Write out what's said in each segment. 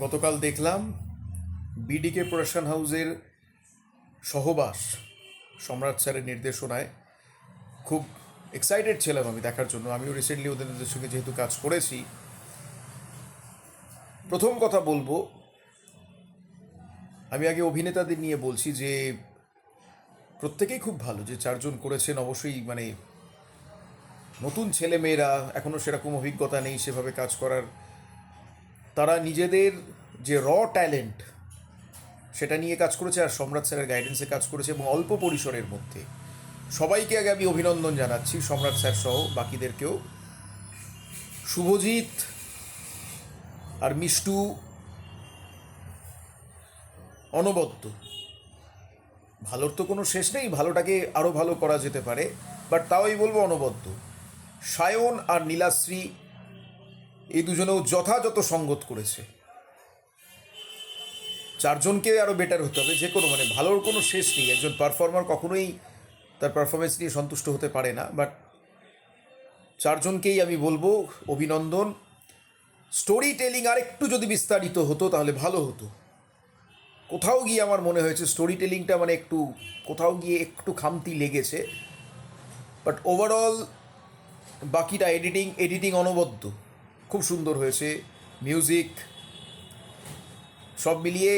গতকাল দেখলাম বিডিকে প্রোডাকশন হাউসের সহবাস সম্রাট স্যারের নির্দেশনায়। খুব এক্সাইটেড ছিলাম আমি দেখার জন্য। আমিও রিসেন্টলি ওদের সঙ্গে যেহেতু কাজ করেছি, প্রথম কথা বলবো, আমি আগে অভিনেতাদের নিয়ে বলছি যে প্রত্যেকেই খুব ভালো। যে চারজন করেছেন অবশ্যই নতুন ছেলে মেয়েরা, এখনও সেরকম অভিজ্ঞতা নেই সেভাবে কাজ করার। তারা নিজেদের যে ট্যালেন্ট সেটা নিয়ে কাজ করেছে, আর সম্রাট স্যারের গাইডেন্সে কাজ করেছে, এবং অল্প পরিসরের মধ্যে। সবাইকে আগে আমি অভিনন্দন জানাচ্ছি, সম্রাট স্যার সহ বাকিদেরকেও। শুভজিৎ আর মিষ্টু অনবদ্য। ভালোর তো কোনো শেষ নেই, ভালোটাকে আরও ভালো করা যেতে পারে, বাট তাও আমি বলবো অনবদ্য। সায়ন আর নীলাশ্রী এই দুজনেও যথাযথ সঙ্গত করেছে। চারজনকে আরও বেটার হতে হবে। যে কোনো ভালোর কোনো শেষ নেই। একজন পারফর্মার কখনোই তার পারফরমেন্স নিয়ে সন্তুষ্ট হতে পারে না, বাট চারজনকেই আমি বলবো অভিনন্দন। স্টোরি টেলিং আর একটু যদি বিস্তারিত হতো তাহলে ভালো হতো। কোথাও গিয়ে আমার মনে হয়েছে স্টোরি টেলিংটা কোথাও গিয়ে একটু খামতি লেগেছে, বাট ওভারঅল বাকিটা এডিটিং অনবদ্য, খুব সুন্দর হয়েছে। মিউজিক সব মিলিয়ে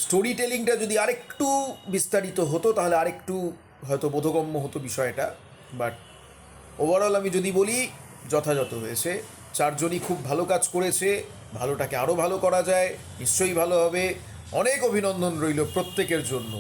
স্টোরি টেলিংটা যদি আরেকটু বিস্তারিত হতো তাহলে আরেকটু হয়তো বোধগম্য হতো বিষয়টা। বাট ওভারঅল আমি যদি বলি যথাযথ হয়েছে। চারজনই খুব ভালো কাজ করেছে। ভালোটাকে আরও ভালো করা যায়, নিশ্চয়ই ভালো হবে। অনেক অভিনন্দন রইল প্রত্যেকের জন্য।